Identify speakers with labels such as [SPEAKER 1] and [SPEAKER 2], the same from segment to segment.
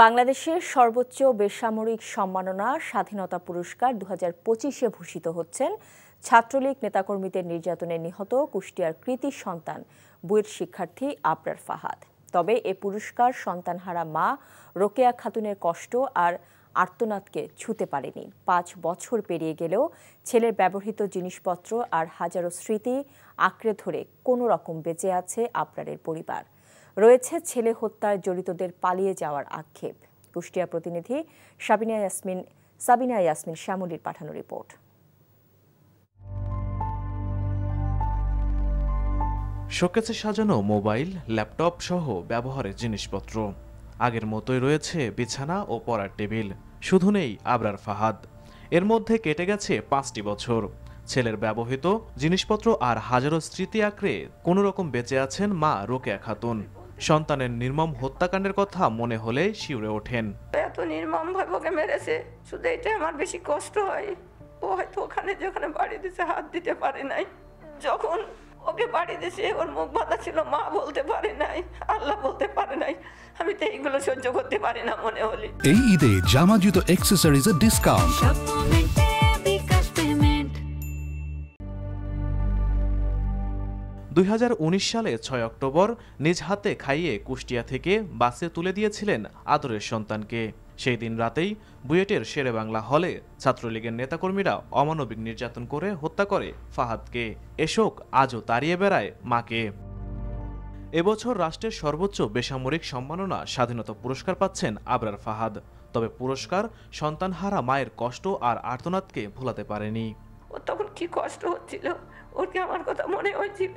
[SPEAKER 1] বাংলাদেশের সর্বোচ্চ বেসামরিক সম্মাননা স্বাধীনতা পুরস্কার 2025-এ ভূষিত হচ্ছেন ছাত্রলীগ নেতাকর্মীদের নির্যাতনে নিহত কুষ্টিয়ার কৃতি সন্তান বুয়েট শিক্ষার্থী আবরার ফাহাদ। তবে এ পুরস্কার সন্তানহারা মা রোকেয়া খাতুনের কষ্ট আর আর্তনাদকে ছুঁতে পারেনি। 5 বছর পেরিয়ে গেলেও ছেলের ব্যবহৃত জিনিসপত্র আর হাজারো স্মৃতি আঁকড়ে ধরে কোনো রকম বেঁচে আছে আবরারের পরিবার। রয়েছে ছেলে হত্যায় জড়িতদের পালিয়ে যাওয়ার আক্ষেপ। কুষ্টিয়া প্রতিনিধি সাবিনা ইয়াসমিন শ্যামলীর পাঠানো রিপোর্ট।
[SPEAKER 2] শোকেসে সাজানো মোবাইল, ল্যাপটপ সহ ব্যবহারের জিনিসপত্র। আগের মতোই রয়েছে বিছানা ও পড়ার টেবিল, শুধু নেই আবরার ফাহাদ। এর মধ্যে কেটে গেছে 5টি বছর। ছেলের ব্যবহৃত জিনিসপত্র আর হাজারো স্মৃতি আঁকড়ে কোনো রকম বেঁচে আছেন মা রোকেয়া খাতুন। সন্তানের নির্মম হত্যাকাণ্ডের কথা মনে হলে শিউরে ওঠেন।
[SPEAKER 3] এত নির্মম ভাবে ওকে মেরেছে, শুধু এটা আমার বেশি কষ্ট হয়। ও হয়তো ওখানে যেখানে বাড়ি দিছে হাত দিতে পারে নাই, যখন ওকে বাড়ি দিছে ওর মুখ বাঁধা ছিল, মা বলতে পারে নাই, আল্লাহ বলতে পারে নাই। আমি তো এইগুলো সহ্য করতে পারি না মনে হলে।
[SPEAKER 4] এই ঈদে জামা জুতো অ্যাক্সেসরিজের ডিসকাউন্ট।
[SPEAKER 2] 2019 সালে 6 অক্টোবর নিজ হাতে খাইয়ে কুষ্টিয়া থেকে বাসে তুলে দিয়েছিলেন আদরের সন্তানকে। সেই দিন রাতেই বুয়েটের শেরেবাংলা হলে ছাত্রলীগের নেতাকর্মীরা অমানবিক নির্যাতন করে হত্যা করে ফাহাদকে। এ শোক আজও তাড়িয়ে বেড়ায় মাকে। এবছর রাষ্ট্রের সর্বোচ্চ বেসামরিক সম্মাননা স্বাধীনতা পুরস্কার পাচ্ছেন আবরার ফাহাদ। তবে পুরস্কার সন্তানহারা মায়ের কষ্ট আর আর্তনাদকে ভোলাতে পারেনি।
[SPEAKER 3] ও তখন কি কষ্ট হচ্ছিল, ওর কি আমার কথা মনে হয়েছিল,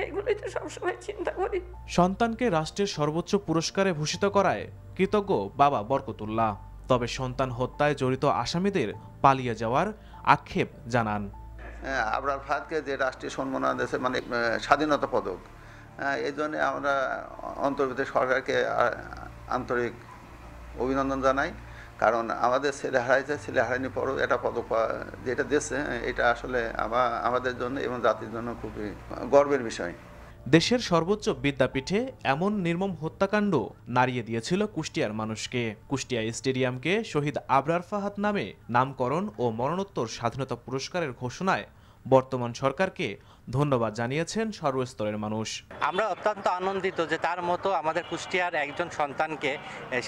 [SPEAKER 3] এগুলোই তো সবসময় চিন্তা করি।
[SPEAKER 2] সন্তানকে রাষ্ট্রের সর্বোচ্চ পুরস্কারে ভূষিত করায় কৃতজ্ঞ বাবা বরকতুল্লাহ। তবে সন্তান হত্যায় জড়িত আসামিদের পালিয়ে যাওয়ার আক্ষেপ জানান।
[SPEAKER 5] আবরার ফাহাদকে যে রাষ্ট্রীয় সম্মাননা দিয়েছে, মানে স্বাধীনতা পদক, এই জন্য আমরা অন্তর্বর্তী সরকারকে আন্তরিক অভিনন্দন জানাই। কারণ আমাদের ছেলে হারাইছে, ছেলে হারাইনি পরও এটা পদক যেটা দিচ্ছে, এটা আসলে আমাদের জন্য এবং জাতির জন্য খুবই গর্বের বিষয়।
[SPEAKER 2] দেশের সর্বোচ্চ বিদ্যাপীঠে এমন নির্মম হত্যাকাণ্ড নাড়িয়ে দিয়েছিল কুষ্টিয়ার মানুষকে। কুষ্টিয়া স্টেডিয়ামকে শহীদ আবরার ফাহাদ নামে নামকরণ ও মরণোত্তর স্বাধীনতা পুরস্কারের ঘোষণায় বর্তমান সরকারকে ধন্যবাদ জানিয়েছেন সর্বস্তরের মানুষ।
[SPEAKER 6] আমরা অত্যন্ত আনন্দিত যে তার মতো আমাদের কুষ্টিয়ার একজন সন্তানকে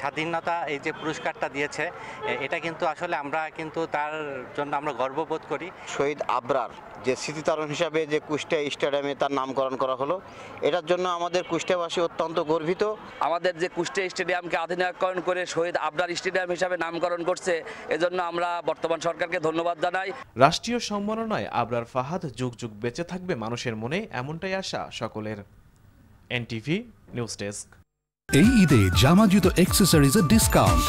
[SPEAKER 6] স্বাধীনতা এই যে পুরস্কারটা দিয়েছে, এটা কিন্তু আসলে আমরা কিন্তু তার জন্য আমরা গর্ববোধ করি।
[SPEAKER 7] শহীদ আবরার যে স্মৃতিচারণ হিসাবে যে কুষ্টিয়া স্টেডিয়ামে তার নামকরণ করা হলো, এটার জন্য আমাদের কুষ্টিয়াবাসী অত্যন্ত গর্বিত।
[SPEAKER 8] আমাদের যে কুষ্টিয়া স্টেডিয়ামকে আধুনিকরণ করে শহীদ আবরার স্টেডিয়াম হিসাবে নামকরণ করছে, এজন্য আমরা বর্তমান সরকারকে ধন্যবাদ জানাই।
[SPEAKER 2] রাষ্ট্রীয় সম্মাননায় আবরার ফাহাদ যুগ যুগ বেঁচে থাকবে মানুষের মনে, এমনটাই আশা সকলের। NTV news desk.
[SPEAKER 4] এই ঈদে জামা জুতো অ্যাক্সেসরিজের ডিসকাউন্ট।